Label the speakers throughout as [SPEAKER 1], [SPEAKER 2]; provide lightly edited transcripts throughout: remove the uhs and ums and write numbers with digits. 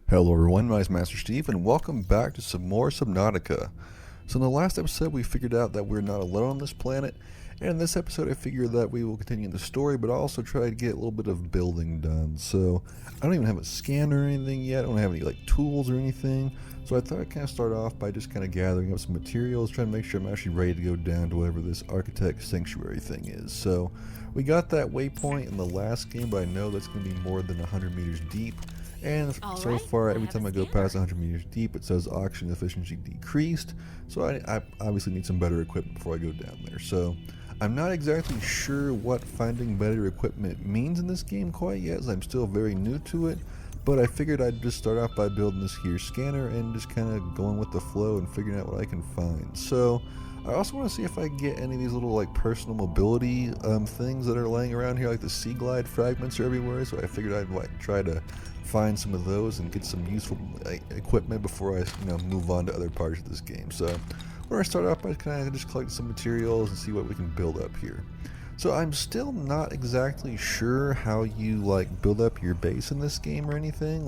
[SPEAKER 1] Hello everyone, my name is Master Steve, and welcome back to some more Subnautica. So in the last episode we figured out that we're not alone on this planet, and in this episode I figured that we will continue the story, but also try to get a little bit of building done. So I don't even have a scanner or anything yet, I don't have any tools or anything, so I thought I'd kind of start off by just kind of gathering up some materials, trying to make sure I'm actually ready to go down to whatever this Architect Sanctuary thing is. So we got that waypoint in the last game, but I know that's going to be more than 100 meters deep. And so far, every time I go past 100 meters deep, it says oxygen efficiency decreased. So I obviously need some better equipment before I go down there. So I'm not exactly sure what finding better equipment means in this game quite yet, as I'm still very new to it. But I figured I'd just start off by building this here scanner and just kind of going with the flow and figuring out what I can find. So I also want to see if I can get any of these little personal mobility things that are laying around here, like the sea glide fragments are everywhere. So I figured I'd try to find some of those and get some useful equipment before I move on to other parts of this game. So we're going to start off by kind of just collecting some materials and see what we can build up here. So I'm still not exactly sure how you build up your base in this game or anything.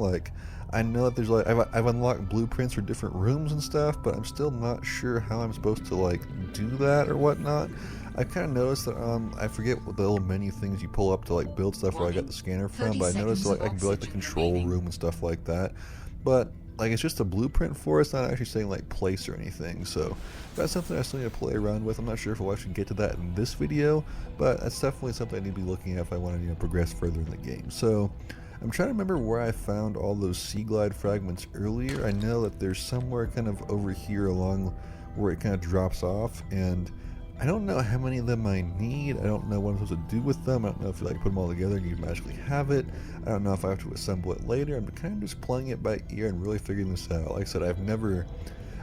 [SPEAKER 1] I know that there's I've unlocked blueprints for different rooms and stuff, but I'm still not sure how I'm supposed to do that or whatnot. I kind of noticed that I forget what the little menu things you pull up to build stuff where I got the scanner from, but I noticed I can build the control room and stuff like that. But it's just a blueprint for it. It's not actually saying place or anything. So that's something I still need to play around with. I'm not sure if we'll actually get to that in this video, but that's definitely something I need to be looking at if I want to progress further in the game. So I'm trying to remember where I found all those sea glide fragments earlier. I know that there's somewhere kind of over here along where it kind of drops off, and I don't know how many of them I need. I don't know what I'm supposed to do with them. I don't know if you put them all together and you magically have it. I don't know if I have to assemble it later. I'm kind of just playing it by ear and really figuring this out. Like I said, I've never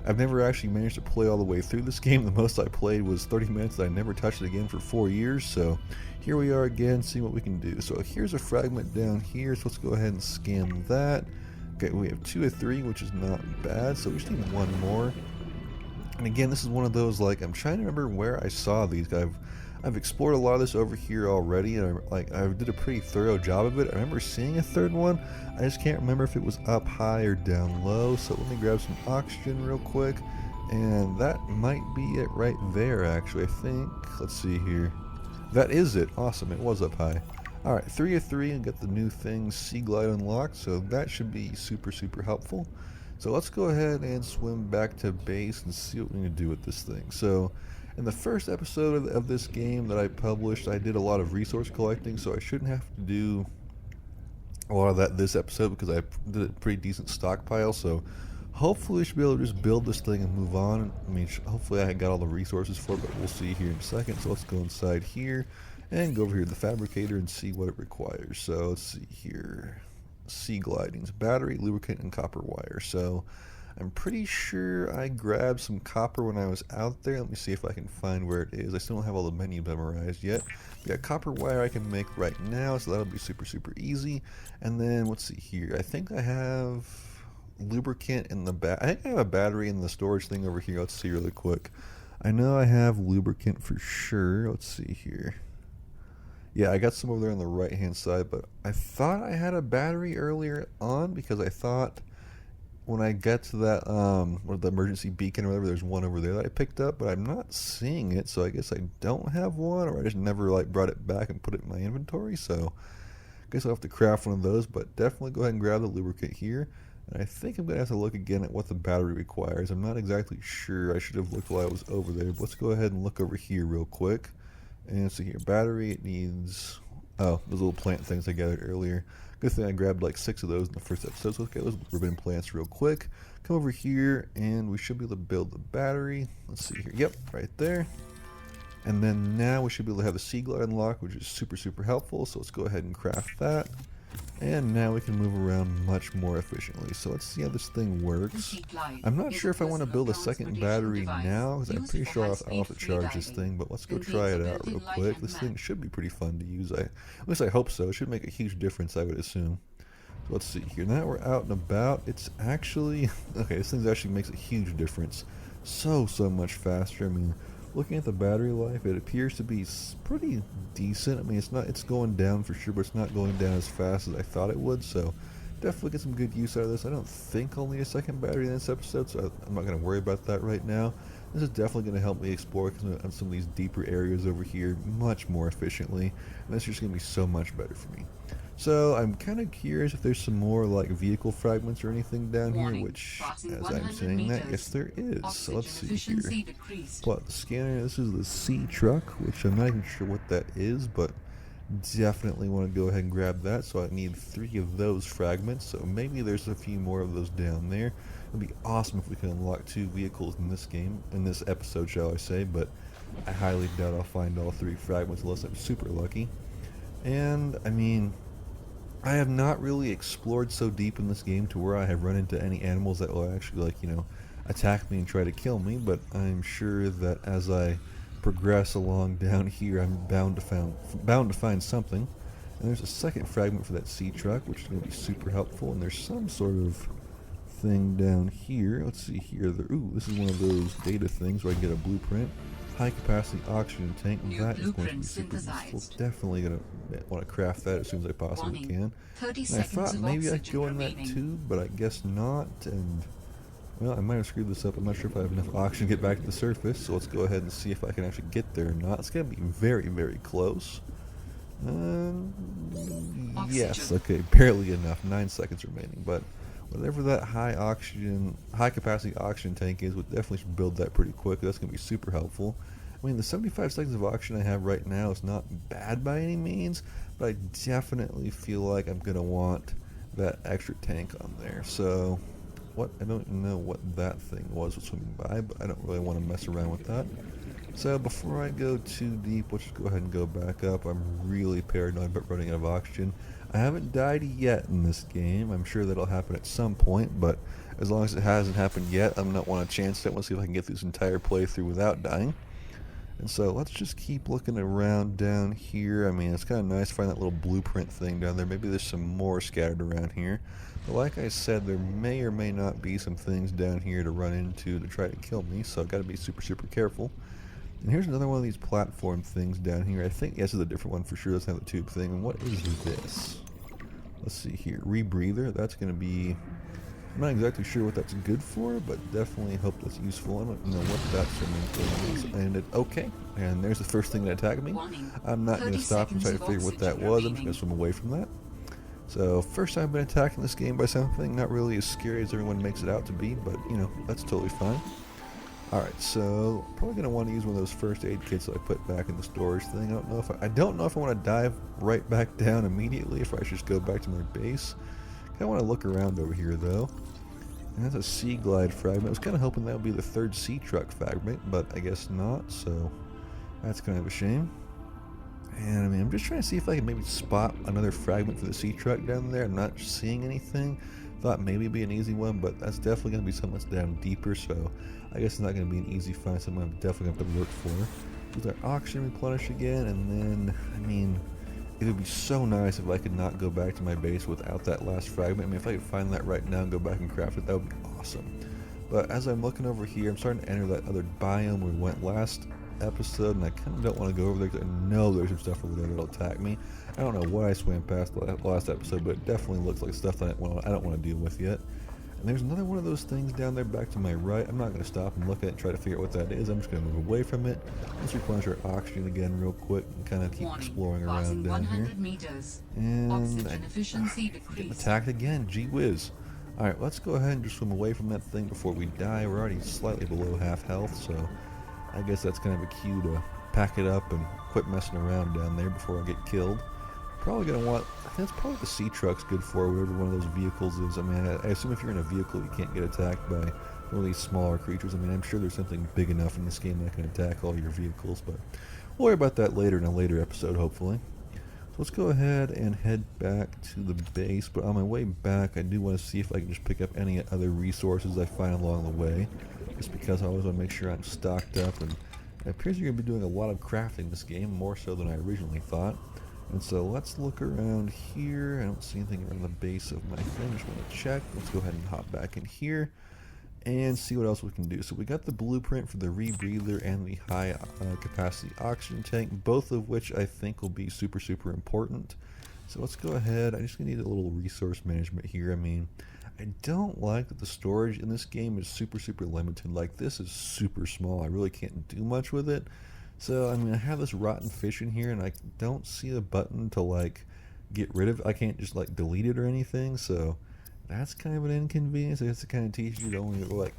[SPEAKER 1] actually managed to play all the way through this game. The most I played was 30 minutes, and I never touched it again for 4 years. So here we are again, seeing what we can do. So here's a fragment down here, so let's go ahead and scan that. Okay, we have 2 of 3, which is not bad, so we just need one more. And again, this is one of those, I'm trying to remember where I saw these. I've explored a lot of this over here already, and I did a pretty thorough job of it. I remember seeing a third one. I just can't remember if it was up high or down low. So let me grab some oxygen real quick, and that might be it right there, actually, I think. Let's see here. That is it. Awesome, it was up high. Alright, 3 of 3 and get the new thing, Sea Glide, unlocked, so that should be super helpful. So let's go ahead and swim back to base and see what we can do with this thing. So in the first episode of this game that I published, I did a lot of resource collecting, so I shouldn't have to do a lot of that this episode because I did a pretty decent stockpile. So hopefully we should be able to just build this thing and move on. I mean, hopefully I got all the resources for it, but we'll see here in a second. So let's go inside here and go over here to the fabricator and see what it requires. So let's see here. Sea glidings, battery, lubricant, and copper wire. So I'm pretty sure I grabbed some copper when I was out there. Let me see if I can find where it is. I still don't have all the menu memorized yet. We got copper wire I can make right now, so that'll be super easy. And then let's see here. I think I have lubricant in the I think I have a battery in the storage thing over here. Let's see really quick. I know I have lubricant for sure. Let's see here. Yeah, I got some over there on the right hand side, but I thought I had a battery earlier on because I thought when I get to that the emergency beacon or whatever, there's one over there that I picked up, but I'm not seeing it, so I guess I don't have one, or I just never brought it back and put it in my inventory. So I guess I'll have to craft one of those, but definitely go ahead and grab the lubricant here. And I think I'm gonna have to look again at what the battery requires. I'm not exactly sure. I should have looked while I was over there, but let's go ahead and look over here real quick. And so here, battery, it needs, those little plant things I gathered earlier. Good thing I grabbed 6 of those in the first episode. So let's get those ribbon plants real quick. Come over here, and we should be able to build the battery. Let's see here. Yep, right there. And then now we should be able to have the Sea Glide unlocked, which is super helpful. So let's go ahead and craft that. And now we can move around much more efficiently. So let's see how this thing works. I'm not sure if I want to build a second battery now, because I'm pretty sure I'll have to charge this thing, but let's go try it out real quick. This thing should be pretty fun to use. At least I hope so. It should make a huge difference, I would assume. So let's see here. Now we're out and about. It's actually... Okay, this thing actually makes a huge difference. So much faster. I mean, looking at the battery life, it appears to be pretty decent. I mean, it's going down for sure, but it's not going down as fast as I thought it would, so definitely get some good use out of this. I don't think I'll need a second battery in this episode, so I'm not going to worry about that right now. This is definitely going to help me explore some of these deeper areas over here much more efficiently, and this is just going to be so much better for me. So I'm kind of curious if there's some more like vehicle fragments or anything down here, which, as I'm saying that, yes there is. So let's see here. Pull out the scanner. This is the C truck, which I'm not even sure what that is, but definitely want to go ahead and grab that. So I need 3 of those fragments, so maybe there's a few more of those down there. It'd be awesome if we could unlock 2 vehicles in this game, in this episode shall I say, but I highly doubt I'll find all 3 fragments unless I'm super lucky. And I mean, I have not really explored so deep in this game to where I have run into any animals that will actually, like, you know, attack me and try to kill me, but I'm sure that as I progress along down here, I'm bound to find something. And there's a second fragment for that sea truck, which is going to be super helpful, and there's some sort of thing down here. Let's see here. Ooh, this is one of those data things where I can get a blueprint. High capacity oxygen tank. That is going to be super useful. Definitely going to want to craft that as soon as I possibly can. And I thought maybe I could go in that too, but I guess not. And well, I might have screwed this up. I'm not sure if I have enough oxygen to get back to the surface, so let's go ahead and see if I can actually get there or not. It's going to be very, very close. Yes, okay, barely enough. 9 seconds remaining, but whatever that high capacity oxygen tank is, we definitely should build that pretty quick. That's going to be super helpful. I mean, the 75 seconds of oxygen I have right now is not bad by any means, but I definitely feel like I'm going to want that extra tank on there. So, I don't know what that thing was swimming by, but I don't really want to mess around with that. So before I go too deep, let's just go ahead and go back up. I'm really paranoid about running out of oxygen. I haven't died yet in this game. I'm sure that'll happen at some point, but as long as it hasn't happened yet, I'm not want to chance it. I want to see if I can get through this entire playthrough without dying. And so let's just keep looking around down here. I mean, it's kind of nice to find that little blueprint thing down there. Maybe there's some more scattered around here. But like I said, there may or may not be some things down here to run into to try to kill me, so I've got to be super, super careful. And here's another one of these platform things down here. I think this is a different one for sure. Doesn't have the tube thing. And what is this? Let's see here. Rebreather. That's going to be... I'm not exactly sure what that's good for, but definitely hope that's useful. I don't know what that swimming thing is. And okay. And there's the first thing that attacked me. I'm not going to stop and try to figure what that was. I'm just going to swim away from that. So, first time I've been attacked in this game by something. Not really as scary as everyone makes it out to be, but, you know, that's totally fine. Alright, so probably going to want to use one of those first aid kits that I put back in the storage thing. I don't know if I want to dive right back down immediately, if I should just go back to my base. I want to look around over here though. And that's a sea glide fragment. I was kind of hoping that would be the 3rd sea truck fragment, but I guess not, so that's kind of a shame. And I mean, I'm just trying to see if I can maybe spot another fragment for the sea truck down there. I'm not seeing anything. Thought maybe it'd be an easy one, but that's definitely going to be something that's down deeper, so I guess it's not going to be an easy find, something I'm definitely going to have to work for. With our oxygen replenish again, and then, I mean, it would be so nice if I could not go back to my base without that last fragment. I mean, if I could find that right now and go back and craft it, that would be awesome. But as I'm looking over here, I'm starting to enter that other biome we went last episode, and I kind of don't want to go over there because I know there's some stuff over there that'll attack me. I don't know what I swam past last episode, but it definitely looks like stuff that I don't want to deal with yet. And there's another one of those things down there back to my right. I'm not going to stop and look at it and try to figure out what that is. I'm just going to move away from it. Let's replenish our oxygen again real quick and kind of keep exploring around down here. And I'm getting attacked again. Gee whiz. Alright, let's go ahead and just swim away from that thing before we die. We're already slightly below half health, so I guess that's kind of a cue to pack it up and quit messing around down there before I get killed. Probably going to want, I think it's probably the sea truck's good for, whatever one of those vehicles is. I mean, I assume if you're in a vehicle you can't get attacked by one of these smaller creatures. I mean, I'm sure there's something big enough in this game that can attack all your vehicles, but we'll worry about that later in a later episode, hopefully. So let's go ahead and head back to the base, but on my way back I do want to see if I can just pick up any other resources I find along the way, just because I always want to make sure I'm stocked up, and it appears you're going to be doing a lot of crafting this game, more so than I originally thought. And so let's look around here. I don't see anything around the base of my thing. Just want to check. Let's go ahead and hop back in here and see what else we can do. So we got the blueprint for the rebreather and the high capacity oxygen tank, both of which I think will be super, super important. So let's go ahead. I just need a little resource management here. I mean, I don't like that the storage in this game is super limited. Like, this is super small. I really can't do much with it. So, I mean, I have this rotten fish in here, and I don't see a button to, like, get rid of it. I can't just, like, delete it or anything, so that's kind of an inconvenience. I guess it kind of teaches you to only, like,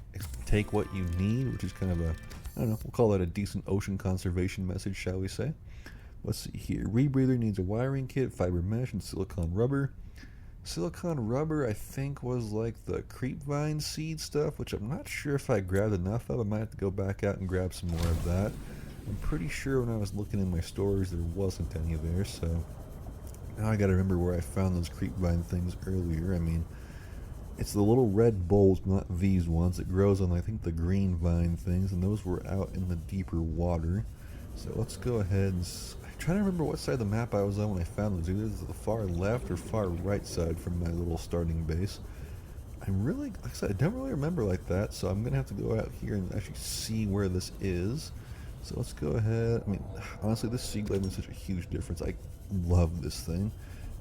[SPEAKER 1] take what you need, which is kind of a, I don't know, we'll call that a decent ocean conservation message, shall we say. Let's see here. Rebreather needs a wiring kit, fiber mesh, and silicone rubber. Silicone rubber, I think, was like the creepvine seed stuff, which I'm not sure if I grabbed enough of. I might have to go back out and grab some more of that. I'm pretty sure when I was looking in my stores there wasn't any there, so now I gotta remember where I found those creepvine things earlier. I mean, it's the little red bulbs, not these ones. It grows on, I think, the green vine things, and those were out in the deeper water. So let's go ahead and... I'm trying to remember what side of the map I was on when I found those. Either the far left or far right side from my little starting base. I'm really, like I said, I don't really remember like that, so I'm going to have to go out here and actually see where this is. So let's go ahead. I mean, honestly, this sea glide makes such a huge difference. I love this thing.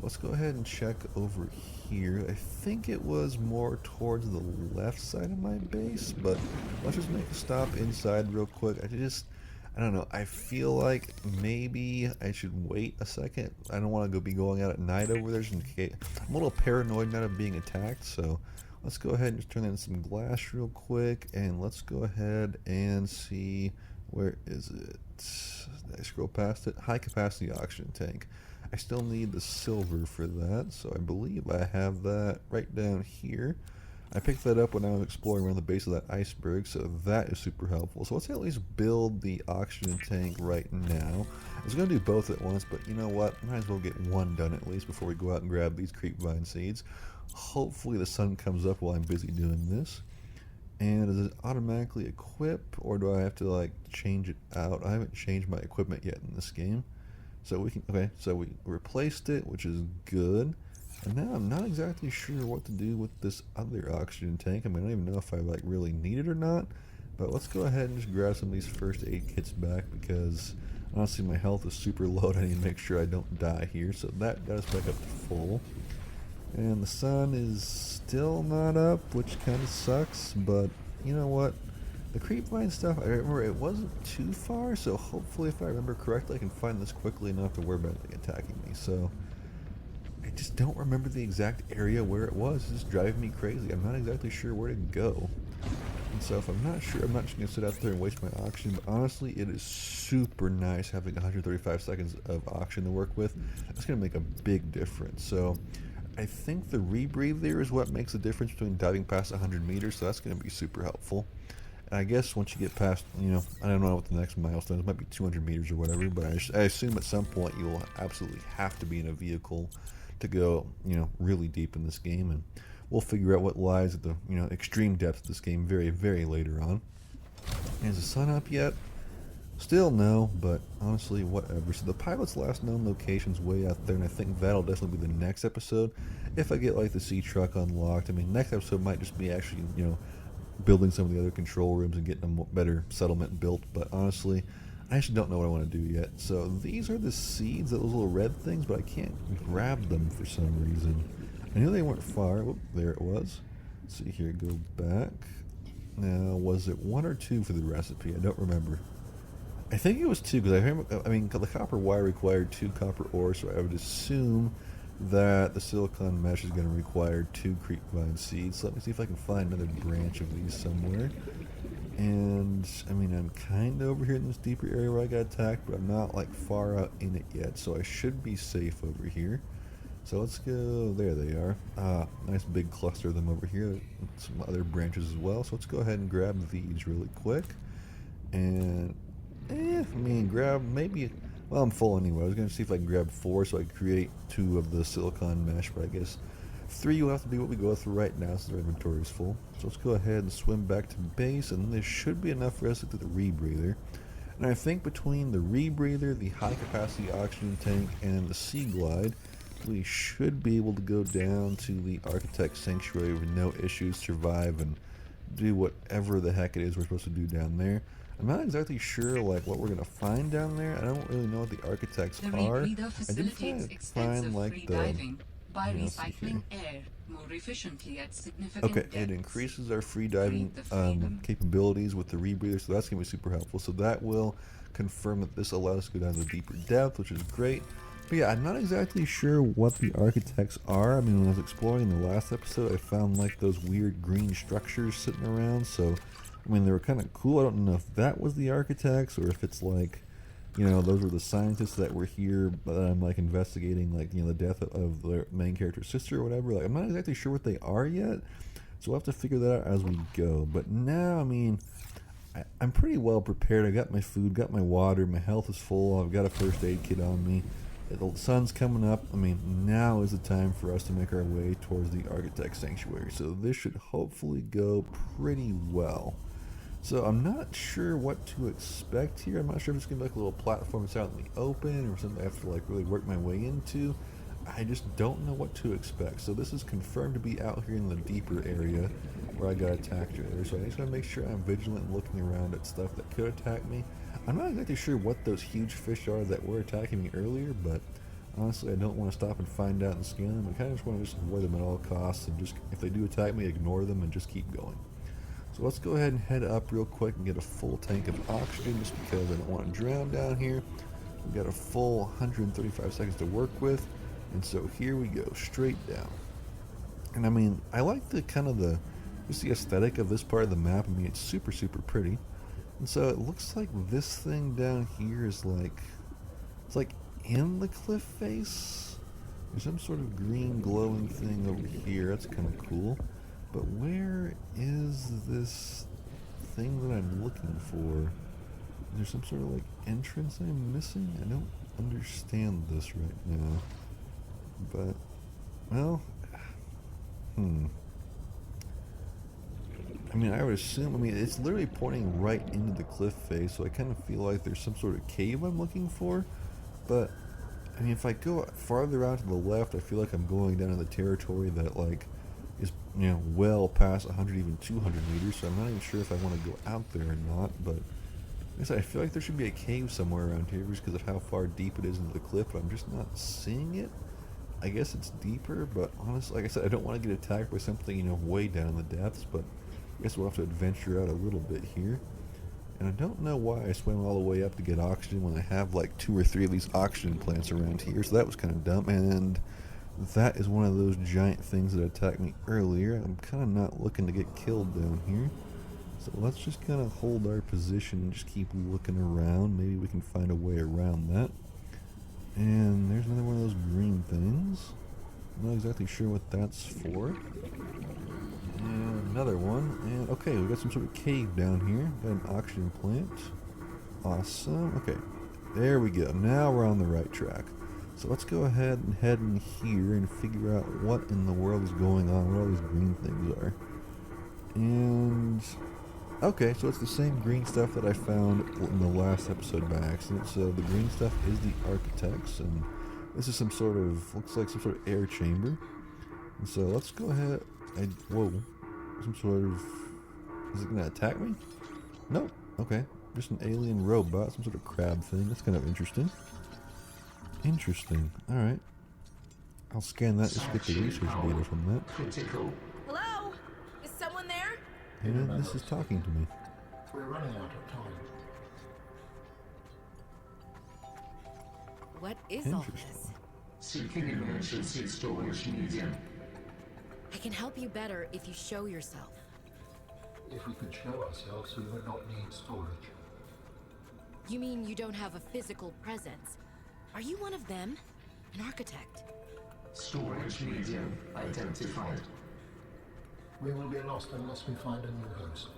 [SPEAKER 1] Let's go ahead and check over here. I think it was more towards the left side of my base, but let's just make a stop inside real quick. I don't know, I feel like maybe I should wait a second. I don't want to be going out at night over there just in case. I'm a little paranoid now of being attacked, so let's go ahead and just turn in some glass real quick, and let's go ahead and see, where is it? Did I scroll past it? High capacity oxygen tank. I still need the silver for that, so I believe I have that right down here. I picked that up when I was exploring around the base of that iceberg, so that is super helpful. So let's at least build the oxygen tank right now. I was going to do both at once, but you know what? Might as well get one done at least before we go out and grab these creepvine seeds. Hopefully the sun comes up while I'm busy doing this. And does it automatically equip, or do I have to, like, change it out? I haven't changed my equipment yet in this game. So we can, okay, so we replaced it, which is good. And now I'm not exactly sure what to do with this other oxygen tank. I mean, I don't even know if I, like, really need it or not. But let's go ahead and just grab some of these first aid kits back, because honestly my health is super low and I need to make sure I don't die here. So that got us back up to full. And the sun is still not up, which kind of sucks. But you know what? The creepvine stuff, I remember it wasn't too far. So hopefully, if I remember correctly, I can find this quickly enough to worry about it attacking me. So I just don't remember the exact area where it was. It's just driving me crazy. I'm not exactly sure where to go. And so if I'm not sure, I'm not just going to sit out there and waste my oxygen. But honestly, it is super nice having 135 seconds of oxygen to work with. That's going to make a big difference. So I think the rebreather is what makes the difference between diving past 100 meters. So that's going to be super helpful. And I guess once you get past, you know, I don't know what the next milestone is. It might be 200 meters or whatever. But I assume at some point you will absolutely have to be in a vehicle to go, you know, really deep in this game, and we'll figure out what lies at the, you know, extreme depths of this game very later on. Is the sun up yet? Still no, but honestly, whatever. So the pilot's last known location's way out there, and I think that'll definitely be the next episode if I get, like, the sea truck unlocked. I mean, next episode might just be actually, you know, building some of the other control rooms and getting a better settlement built, but honestly, I actually don't know what I want to do yet. So these are the seeds, those little red things, but I can't grab them for some reason. I knew they weren't far. Whoop, there it was. Let's see here, go back. Now, was it 1 or 2 for the recipe? I don't remember. I think it was 2, because I mean, the copper wire required 2 copper ores, so I would assume that the silicon mesh is going to require 2 creepvine seeds. So let me see if I can find another branch of these somewhere. And I mean, I'm kind of over here in this deeper area where I got attacked, but I'm not, like, far out in it yet, so I should be safe over here. So let's go. There they are. Nice big cluster of them over here. Some other branches as well. So let's go ahead and grab these really quick. And I mean, grab maybe. Well, I'm full anyway. I was going to see if I can grab 4 so I could create 2 of the silicon mesh, but I guess 3 will have to be what we go through right now since our inventory is full. So let's go ahead and swim back to base, and there should be enough for us to do the rebreather. And I think between the rebreather, the high capacity oxygen tank, and the sea glide, we should be able to go down to the Architect Sanctuary with no issues, survive, and do whatever the heck it is we're supposed to do down there. I'm not exactly sure like what we're gonna find down there. I don't really know what the architects
[SPEAKER 2] The
[SPEAKER 1] are.
[SPEAKER 2] rebreather
[SPEAKER 1] I did
[SPEAKER 2] facilitates
[SPEAKER 1] find
[SPEAKER 2] extensive
[SPEAKER 1] like
[SPEAKER 2] free
[SPEAKER 1] the,
[SPEAKER 2] diving by
[SPEAKER 1] let's see here.
[SPEAKER 2] recycling air more efficiently at
[SPEAKER 1] Okay,
[SPEAKER 2] significant
[SPEAKER 1] it
[SPEAKER 2] depths.
[SPEAKER 1] increases our free
[SPEAKER 2] Breathe
[SPEAKER 1] diving
[SPEAKER 2] the freedom.
[SPEAKER 1] capabilities with the rebreather, so that's gonna be super helpful. So that will confirm that this allows us to go down to the deeper depth, which is great. But yeah, I'm not exactly sure what the architects are. I mean, when I was exploring the last episode, I found like those weird green structures sitting around. So, I mean, they were kind of cool. I don't know if that was the architects or if it's like, those were the scientists that were here, but I'm like investigating, like, the death of their main character's sister or whatever. Like, I'm not exactly sure what they are yet, so we'll have to figure that out as we go. But now, I mean, I'm pretty well prepared. I got my food, got my water, my health is full. I've got a first aid kit on me. The sun's coming up. I mean, now is the time for us to make our way towards the Architect Sanctuary. So this should hopefully go pretty well. So I'm not sure what to expect here. I'm not sure if it's going to be like a little platform that's out in the open or something I have to like really work my way into. I just don't know what to expect. So this is confirmed to be out here in the deeper area where I got attacked earlier. So I just want to make sure I'm vigilant and looking around at stuff that could attack me. I'm not exactly sure what those huge fish are that were attacking me earlier, but honestly I don't want to stop and find out and scan them. I kind of just want to just avoid them at all costs and just, if they do attack me, ignore them and just keep going. So let's go ahead and head up real quick and get a full tank of oxygen just because I don't want to drown down here. We've got a full 135 seconds to work with. And so here we go, straight down. And I mean, I like the kind of just the aesthetic of this part of the map. I mean, it's super, super pretty. And so it looks like this thing down here is like, it's like in the cliff face. There's some sort of green glowing thing over here. That's kind of cool. But where is this thing that I'm looking for? Is there some sort of like entrance I'm missing? I don't understand this right now. But, well, I mean, I would assume, I mean, it's literally pointing right into the cliff face, so I kind of feel like there's some sort of cave I'm looking for. But, I mean, if I go farther out to the left, I feel like I'm going down in the territory that, like, is, well past 100, even 200 meters, so I'm not even sure if I want to go out there or not, but I guess I feel like there should be a cave somewhere around here just because of how far deep it is into the cliff, but I'm just not seeing it. I guess it's deeper, but honestly, like I said, I don't want to get attacked by something, way down in the depths, but I guess we'll have to adventure out a little bit here. And I don't know why I swam all the way up to get oxygen when I have like 2 or 3 of these oxygen plants around here, so that was kind of dumb. And that is one of those giant things that attacked me earlier. I'm kind of not looking to get killed down here. So let's just kind of hold our position and just keep looking around. Maybe we can find a way around that. And there's another one of those green things. I'm not exactly sure what that's for. And another one. And okay, we got some sort of cave down here. Got an oxygen plant. Awesome. Okay, there we go. Now we're on the right track. So let's go ahead and head in here and figure out what in the world is going on, what all these green things are. And okay, so it's the same green stuff that I found in the last episode by accident. So the green stuff is the architects, and this is some sort of, looks like some sort of air chamber. And so let's go ahead. Whoa, some sort of, is it gonna attack me? Nope. Okay, just an alien robot, some sort of crab thing. That's kind of interesting. Interesting. All right. I'll scan that just to get the research data from that.
[SPEAKER 3] Critical.
[SPEAKER 4] Hello? Is someone there?
[SPEAKER 1] And this is talking to me.
[SPEAKER 3] We're running out of time.
[SPEAKER 4] What is all this?
[SPEAKER 1] Interesting.
[SPEAKER 3] Seeking emergency storage medium.
[SPEAKER 4] I can help you better if you show yourself.
[SPEAKER 5] If we could show ourselves, we would not need storage.
[SPEAKER 4] You mean you don't have a physical presence? Are you one of them? An architect?
[SPEAKER 3] Storage medium identified.
[SPEAKER 5] We will be lost unless we find a new host.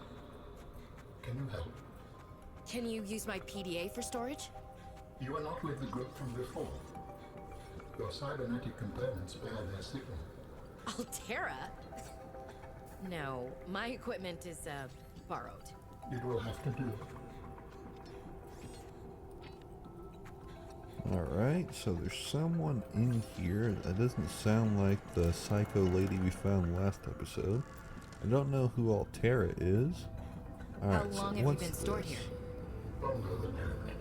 [SPEAKER 5] Can you help?
[SPEAKER 4] Can you use my PDA for storage?
[SPEAKER 5] You are not with the group from before. Your cybernetic components bear their signal.
[SPEAKER 4] Altera? No, my equipment is, borrowed.
[SPEAKER 5] It will have to do.
[SPEAKER 1] Alright, so there's someone in here. That doesn't sound like the psycho lady we found last episode. I don't know who Altera is.
[SPEAKER 4] How
[SPEAKER 1] Alright, so
[SPEAKER 4] long have you
[SPEAKER 1] what's
[SPEAKER 4] been stored
[SPEAKER 1] this?
[SPEAKER 4] here?
[SPEAKER 5] stronger than hoped.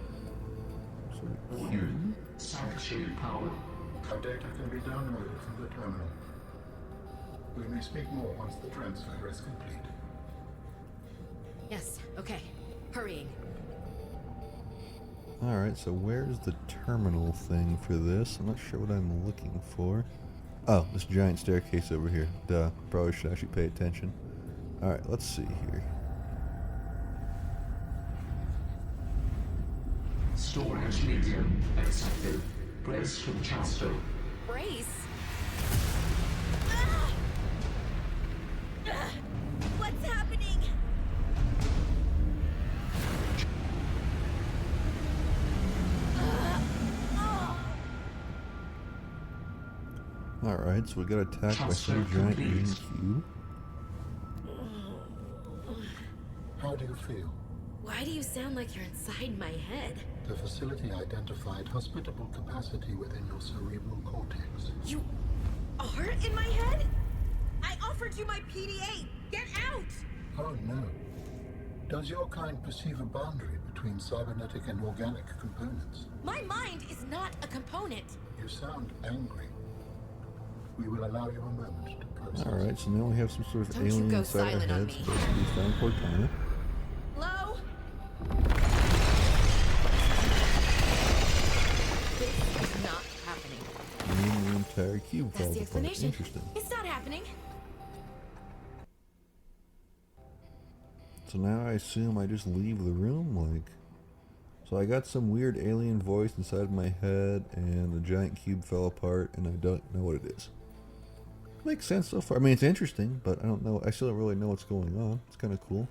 [SPEAKER 3] Warning. Sanctuary power.
[SPEAKER 5] Our data can be downloaded from the terminal. We may speak more once the transfer is complete.
[SPEAKER 4] Yes, okay. Hurrying.
[SPEAKER 1] Alright, so where's the terminal thing for this? I'm not sure what I'm looking for. Oh, this giant staircase over here. Duh, probably should actually pay attention. Alright, let's see here.
[SPEAKER 3] Storage medium accepted. Brace from Chasto.
[SPEAKER 4] Brace? Ah! Ah! What's happening?
[SPEAKER 1] Alright, so we got attacked by some giant green cube.
[SPEAKER 5] How do you feel?
[SPEAKER 4] Why do you sound like you're inside my head?
[SPEAKER 5] The facility identified hospitable capacity within your cerebral cortex.
[SPEAKER 4] You are in my head? I offered you my PDA! Get out!
[SPEAKER 5] Oh no. Does your kind perceive a boundary between cybernetic and organic components?
[SPEAKER 4] My mind is not a component.
[SPEAKER 5] You sound angry. We will allow you a moment to process.
[SPEAKER 1] Alright, so now we have some sort of
[SPEAKER 4] Don't you
[SPEAKER 1] alien
[SPEAKER 4] go
[SPEAKER 1] inside our
[SPEAKER 4] silent on
[SPEAKER 1] heads.
[SPEAKER 4] me.
[SPEAKER 1] Supposed to be found Cortana.
[SPEAKER 4] Hello? This is not happening.
[SPEAKER 1] And the entire cube
[SPEAKER 4] That's
[SPEAKER 1] falls
[SPEAKER 4] the
[SPEAKER 1] apart.
[SPEAKER 4] explanation.
[SPEAKER 1] Interesting.
[SPEAKER 4] It's not happening.
[SPEAKER 1] So now I assume I just leave the room, like... So I got some weird alien voice inside my head, and the giant cube fell apart, and I don't know what it is. Makes sense so far. I mean, it's interesting, but I don't know. I still don't really know what's going on. It's kind of cool.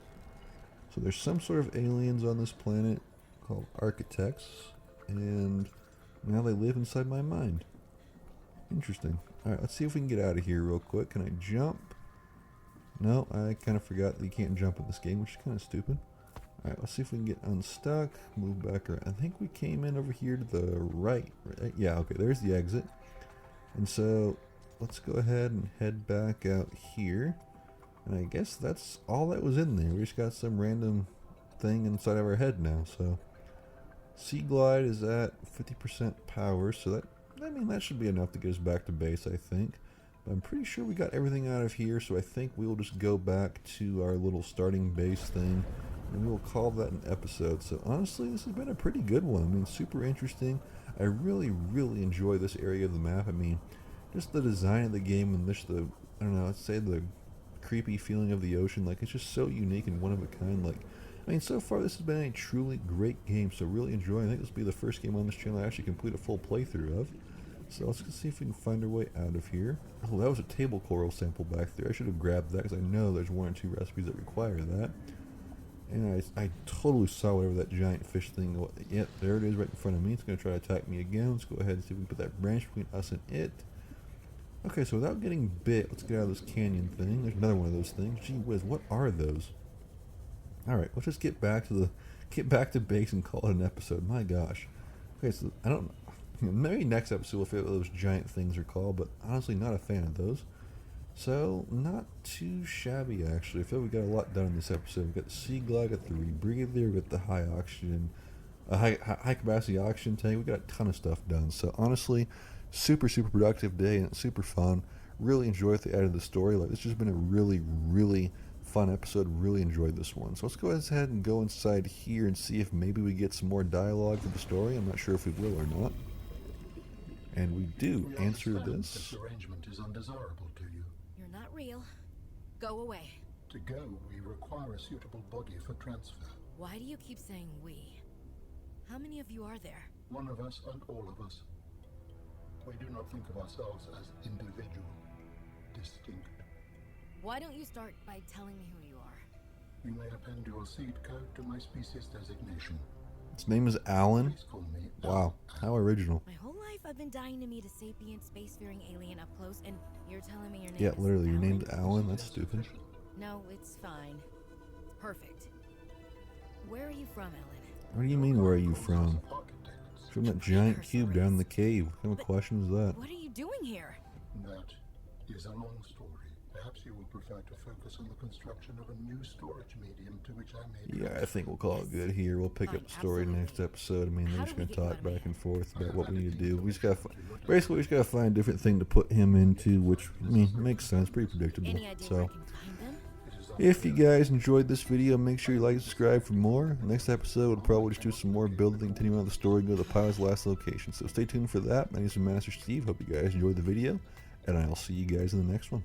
[SPEAKER 1] So there's some sort of aliens on this planet called architects, and now they live inside my mind. Interesting. Alright, let's see if we can get out of here real quick. Can I jump? No, I kind of forgot that you can't jump in this game, which is kind of stupid. Alright, let's see if we can get unstuck, move back around. I think we came in over here to the right. Yeah, okay, there's the exit. And so, let's go ahead and head back out here. And I guess that's all that was in there. We just got some random thing inside of our head now, so. Sea Glide is at 50% power, so that should be enough to get us back to base, I think. But I'm pretty sure we got everything out of here, so I think we will just go back to our little starting base thing, and we will call that an episode. So honestly, this has been a pretty good one. I mean, super interesting. I really, really enjoy this area of the map. I mean, just the design of the game and just the, I don't know, let's say the creepy feeling of the ocean. Like, it's just so unique and one of a kind. Like, I mean, so far this has been a truly great game, so really enjoy. I think this will be the first game on this channel I actually complete a full playthrough of. So let's see if we can find our way out of here. Oh, that was a table coral sample back there. I should have grabbed that because I know there's 1 or 2 recipes that require that. And I totally saw whatever that giant fish thing was. Yep, there it is right in front of me. It's going to try to attack me again. Let's go ahead and see if we can put that branch between us and it. Okay, so without getting bit, let's get out of this canyon thing. There's another one of those things. Gee whiz, what are those? Alright, let's just get back to base and call it an episode. My gosh. Okay, so I don't know. Maybe next episode we'll figure out what those giant things are called, but honestly not a fan of those. So, not too shabby actually. I feel we got a lot done in this episode. We got the Sea Glide, got the rebreather, we got the high oxygen, high capacity oxygen tank. We got a ton of stuff done. So honestly, super productive day and it's super fun. Really enjoyed the added the story. Like, this has been a really fun episode. Really enjoyed this one. So let's go ahead and go inside here and see if maybe we get some more dialogue for the story. I'm not sure if we will or not. And we do
[SPEAKER 5] We
[SPEAKER 1] answer
[SPEAKER 5] understand
[SPEAKER 1] this.
[SPEAKER 5] This arrangement is undesirable to you.
[SPEAKER 4] You're not real. Go away.
[SPEAKER 5] To go, we require a suitable body for transfer.
[SPEAKER 4] Why do you keep saying we? How many of you are there?
[SPEAKER 5] One of us and all of us. We do not think of ourselves as individual, distinct.
[SPEAKER 4] Why don't you start by telling me who you are?
[SPEAKER 5] You may append your seed code to my species designation.
[SPEAKER 1] His name is Alan.
[SPEAKER 5] Please call me
[SPEAKER 1] Wow, how original.
[SPEAKER 4] My whole life I've been dying to meet a sapient spacefaring alien up close, and you're telling me your name
[SPEAKER 1] Yeah,
[SPEAKER 4] is
[SPEAKER 1] literally, your
[SPEAKER 4] Alan?
[SPEAKER 1] name's Alan. That's stupid.
[SPEAKER 4] No, it's fine. It's perfect. Where are you from, Ellen?
[SPEAKER 1] What do you mean, where are you from?
[SPEAKER 5] Architects.
[SPEAKER 1] From that giant cube down in the cave. What kind of question is that?
[SPEAKER 4] What are you doing here?
[SPEAKER 5] That is a long story. perhaps you would prefer to focus on the construction of a new storage medium to which I may be.
[SPEAKER 1] Yeah, I think we'll call it good here. We'll pick up the story
[SPEAKER 4] Absolutely.
[SPEAKER 1] next episode. I mean,
[SPEAKER 4] How
[SPEAKER 1] we're just
[SPEAKER 4] do we
[SPEAKER 1] gonna
[SPEAKER 4] get you out
[SPEAKER 1] talk
[SPEAKER 4] of
[SPEAKER 1] back
[SPEAKER 4] here?
[SPEAKER 1] and forth about what we need to do. We just gotta basically we just gotta find a different thing to put him into, which I mean makes sense, pretty predictable.
[SPEAKER 4] Any idea
[SPEAKER 1] So.
[SPEAKER 4] where I can find them?
[SPEAKER 1] If you guys enjoyed this video, make sure you like and subscribe for more. Next episode, we'll probably just do some more building, continue on the story, and go to the pilot's last location. So stay tuned for that. My name is Master Steve. Hope you guys enjoyed the video, and I'll see you guys in the next one.